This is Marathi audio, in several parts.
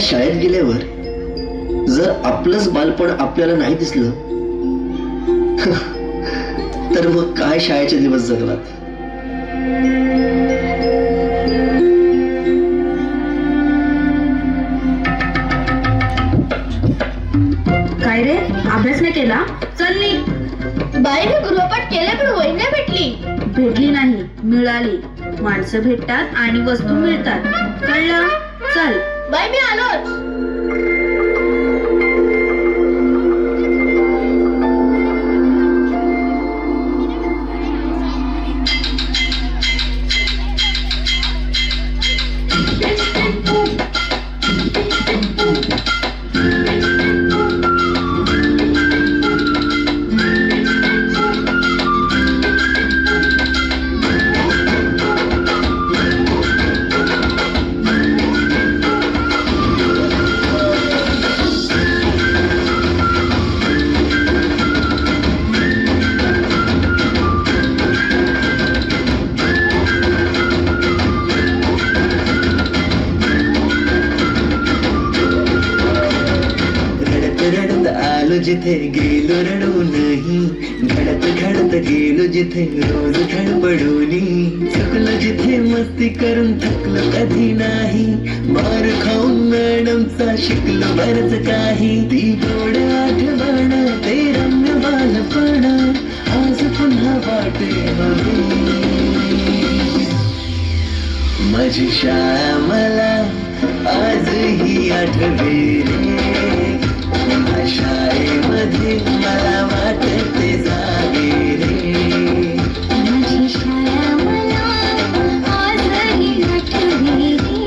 शाळेत गेल्यावर जर आपलंच बालपण आपल्याला नाही दिसलं तर मग काय शाळेचे दिवस जगलात. काय रे, अभ्यास नाही केला? चल नी. बाई मी गृहपाठ केले पण वही नाही भेटली नाही, मिळाली. माणसं भेटतात आणि वस्तू मिळतात, कळलं? चल बाई मी आलोच. जिथे गेलो रडूनही, घडत घडत गेलो जिथे रोज खडबडूनी, चुकलो जिथे मस्ती करून थकलो कधी नाही, मार खाऊन मॅडमचा शिकलो बरच काही. ती गोड आठवण, ते रम्य बालपण आज पुन्हा वाटे हवी. माझी शाळा मला आजही आठवे रे, शाळेमध्ये मला वाटते जागे रे. माझी शाळा मला आजही आठवते रे,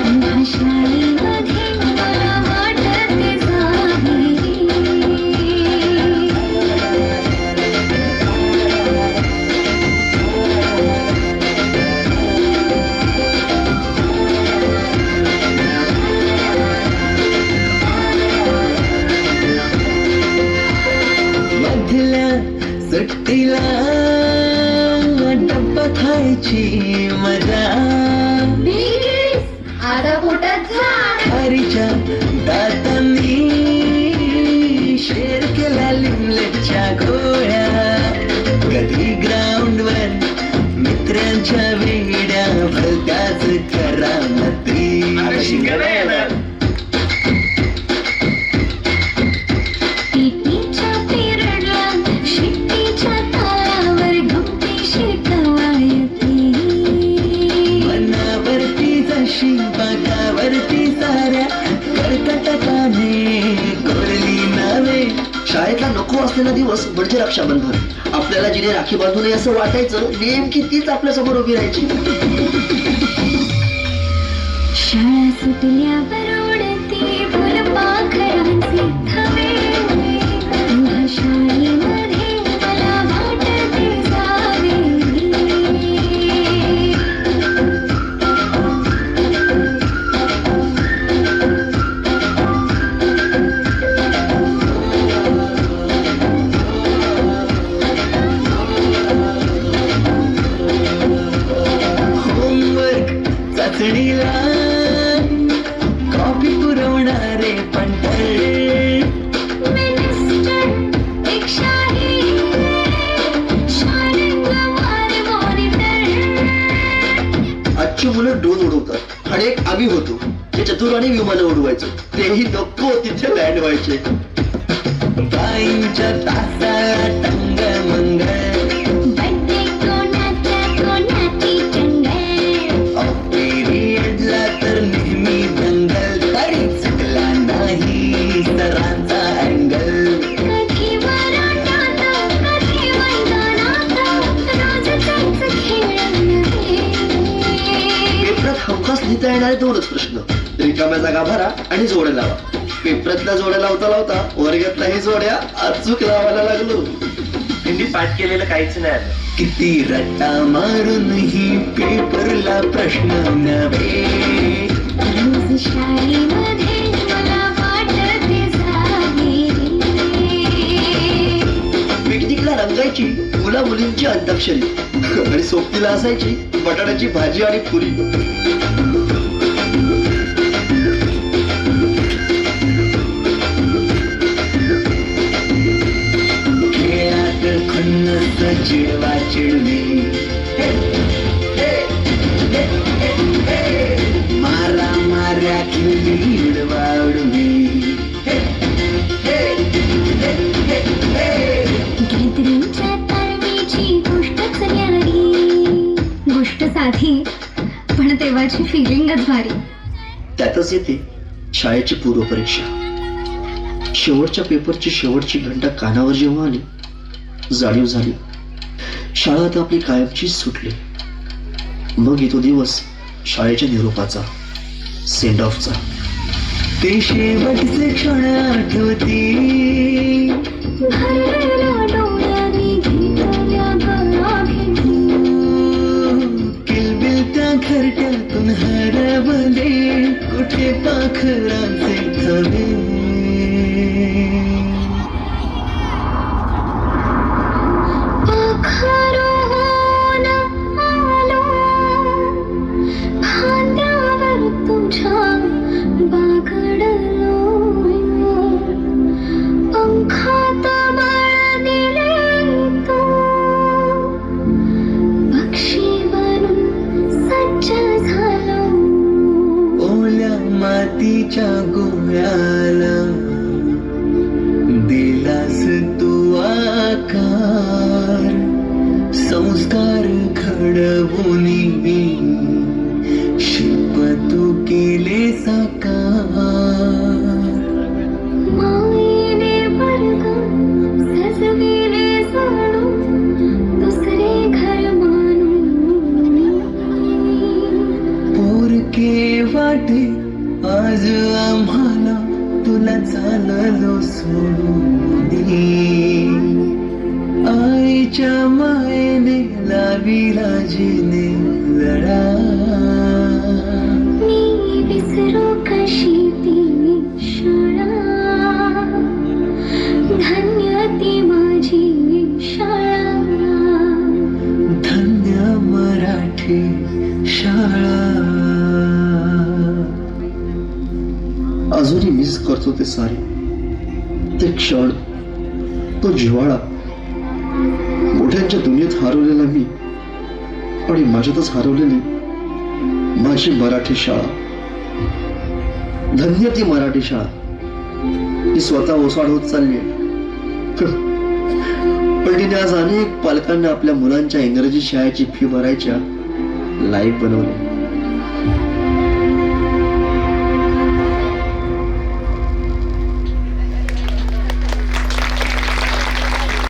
माझ्या शाळेमध्ये मला वाटते जागे सुट्टीला डब्बा खायची मजा, आता पोटात खारीच्या दातांनी शेर केला लिमलेटच्या गोळ्या, कधी ग्राउंडवर मित्रांच्या वेड्या भलत्याच करामती. शाळेतला नको असलेला दिवस म्हणजे रक्षाबंधन. आपल्याला जिने राखी बांधू नये असं वाटायचं, नेमकी तीच आपल्या समोर उभी राहायची. शाळा सुटल्यावर उडते फुलपाखरांचे थवे, शाळेमध्ये मला वाटते जावे. आणि विमानं उडवायचो, तेही नको तिथे लँड व्हायचे. बाईंच्या तासात टंग मंगळ, बड्डे कोणाचा कोणाची चंगळ. पिरियडला तर नेहमी दंगल, तरी चुकला नाही सरांचा अँगल. कधी वराटात, कधी मैदानात, रोज त्यांचं खेळणं हे. पेपरात हमखास लिहिता येणारे दोनच प्रश्न, रिकाम्या जागा भरा आणि जोड्या लावा. पेपरातल्या जोड्या लावता लावता वर्गातल्याही जोड्या अचूक लावायला लागलो. हिंदी पाठ केलेलं काहीच नाही आलं. किती रट्टा मारूनही पेपरला प्रश्न नव्हे. रोज शाळेमध्ये मला वाटते जावे. पिकनिकला रंगायची मुला मुलींची अंताक्षरी आणि सोबतीला असायची बटाट्याची भाजी आणि पुरी. खेळात खुन्नस चिडवा चिडवी, मारा माऱ्या खिल्ली उडवा उडवी. गॅदरिंगच्या तालमीची गोष्टच न्यारी. गोष्ट साधी पण तेव्हाची फिलिंगच भारी. त्यातच येते शाळेची पूर्वपरीक्षा. शेवटच्या पेपरची शेवटची घंटा कानावर जेव्हा आली, जाणीव झाली शाळा आता आपली कायमचीच सुटली. मग येतो दिवस शाळेच्या निरोपाचा, सेंड ऑफचा. ते शेवटचे क्षण आठवती, भरलेल्या डोळ्यांनी घेतल्या गळाभेटी. किलबिलत्या घरट्यातून हरवले कुठे पाखरांचे थवे. पाखरून आलो फांद्यावर तुझ्या बागडलो. पंखात बळ दिले तू, पक्षी बनून सज्ज झालो. ओल्या मातीच्या गोळ्याला दिलास तू आकार, संस्कार घडवून शिल्प तू केले साकार. मायेने वर्ग सजविले जाणू, दुसरे घर मानून. पोरके वाटे आज आम्हाला तुला चाललो सोडून. आईच्या मायेने लाविराजीने लढा. मी विसरू कशी ती शाळा, धन्य ती माझी शाळा. धन्य मराठी शाळा. अजूनही मिस करतो ते सारे, ते क्षण, तो जिव्हाळा. मोठ्यांच्या दुनियेत हरवलेला मी आणि माझ्यातच हरवलेली माझी मराठी शाळा. धन्य ती मराठी शाळा. ती स्वतः ओसाड होत चालली पण तिने आज अनेक पालकांना आपल्या मुलांच्या इंग्रजी शाळेची फी भरायच्या लायक बनवले.